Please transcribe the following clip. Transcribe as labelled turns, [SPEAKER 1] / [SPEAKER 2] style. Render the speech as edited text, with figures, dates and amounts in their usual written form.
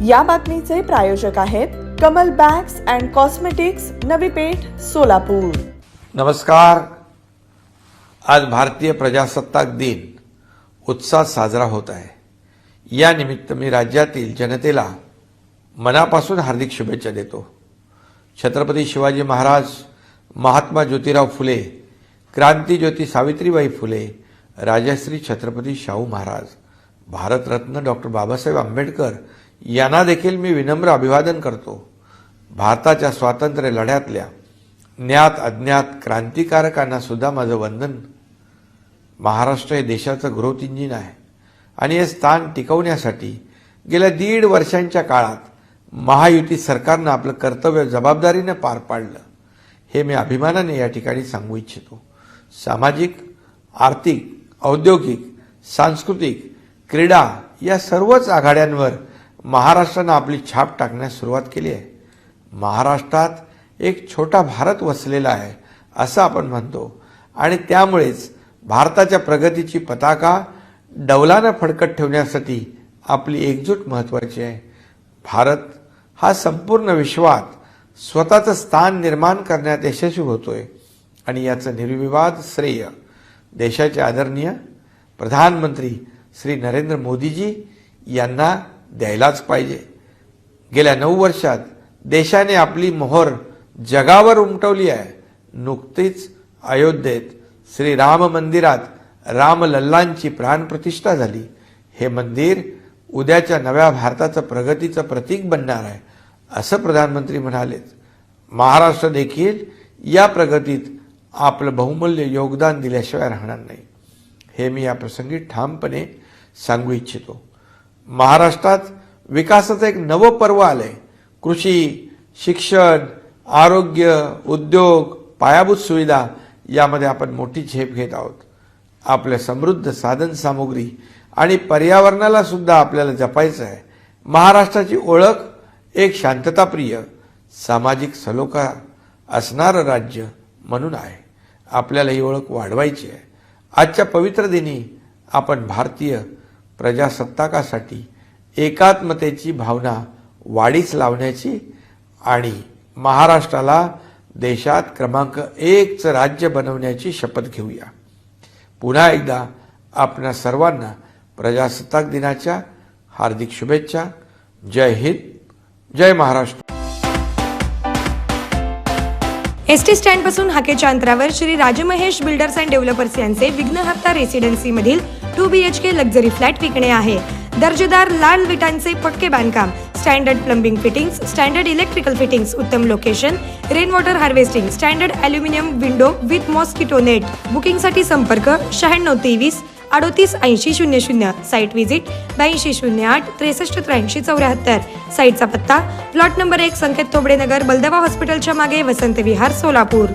[SPEAKER 1] या बातमीचे प्रायोजक आहेत Kamal bags and cosmetics, Navi Peth, Solapur.
[SPEAKER 2] नमस्कार। आज भारतीय प्रजासत्ताक दिन उत्साहात साजरा होत आहे। या निमित्त मी राज्यातील जनतेला मनापासून हार्दिक शुभेच्छा देतो। छत्रपती शिवाजी महाराज, महात्मा ज्योतिराव फुले, क्रांतिज्योती सावित्रीबाई फुले, राजश्री छत्रपती शाहू महाराज, भारतरत्न डॉक्टर बाबासाहेब आंबेडकर यांना देखील मी विनम्र अभिवादन करतो। भारताच्या स्वातंत्र्य लढ्यातल्या ज्ञात अज्ञात क्रांतिकारकांना सुद्धा माझं वंदन। महाराष्ट्र हे देशाचं ग्रोथ इंजिन आहे आणि हे स्थान टिकवण्यासाठी गेल्या 1.5 वर्षांच्या काळात महायुती सरकारनं आपलं कर्तव्य जबाबदारीने पार पाडलं, हे मी अभिमानाने या ठिकाणी सांगू इच्छितो। सामाजिक, आर्थिक, औद्योगिक, सांस्कृतिक, क्रीडा या सर्वच आघाड्यांवर महाराष्ट्रानं आपली छाप टाकण्यास सुरुवात केली आहे। महाराष्ट्रात एक छोटा भारत वसलेला आहे असं आपण म्हणतो आणि त्यामुळेच भारताच्या प्रगतीची पताका डौलानं फडकत ठेवण्यासाठी आपली एकजूट महत्त्वाची आहे। भारत हा संपूर्ण विश्वात स्वतःचं स्थान निर्माण करण्यात यशस्वी होतोय आणि याचं निर्विवाद श्रेय देशाचे आदरणीय प्रधानमंत्री श्री नरेंद्र मोदीजी यांना द्यायलाच पाहिजे। गेल्या 9 वर्षात देशाने आपली मोहर जगावर उमटवली आहे। नुकतीच अयोध्येत श्री राम मंदिरात रामलल्लांची प्राणप्रतिष्ठा झाली। हे मंदिर उद्याच्या नव्या भारताचं प्रगतीचं प्रतीक बनणार आहे असं प्रधानमंत्री म्हणालेत। महाराष्ट्र देखील या प्रगतीत आपलं बहुमूल्य योगदान दिल्याशिवाय राहणार नाही, हे मी या प्रसंगी ठामपणे सांगू इच्छितो। महाराष्ट्रात विकासाचं एक नवं पर्व आलंय। कृषी, शिक्षण, आरोग्य, उद्योग, पायाभूत सुविधा यामध्ये आपण मोठी झेप घेत आहोत। आपल्या समृद्ध साधन सामुग्री आणि पर्यावरणाला सुद्धा आपल्याला जपायचं आहे। महाराष्ट्राची ओळख एक शांतताप्रिय, सामाजिक सलोखा असणारं राज्य म्हणून आहे। आपल्याला ही ओळख वाढवायची आहे। आजच्या पवित्र दिनी आपण भारतीय प्रजासत्ताकासाठी एकात्मतेची भावना वाढीस लावण्याची आणि महाराष्ट्राला देशात क्रमांक 1चं राज्य बनवण्याची शपथ घेऊया। पुन्हा एकदा आपल्या सर्वांना प्रजासत्ताक दिनाच्या हार्दिक शुभेच्छा। जय हिंद, जय महाराष्ट्र।
[SPEAKER 3] एसटी स्टँड पासून हाकेच्या अंतरावर Shri Rajmahesh builders and developers यांचे विघ्नहर्ता रेसिडेन्सी मधील 2 BHK लक्झरी फ्लॅट विकणे आहे। दर्जेदार लाल विटांचे पक्के बांधकाम, standard plumbing fittings, standard electrical fittings, उत्तम location, rain water harvesting, standard aluminium window with mosquito net. बुकिंगसाठी संपर्क 9623 38 80 00। Site visit 82 08 63 83 74। साइटचा पत्ता प्लॉट नंबर 1 संकेत तोबडे नगर, बलदवा हॉस्पिटलच्या मागे, वसंत विहार, सोलापूर।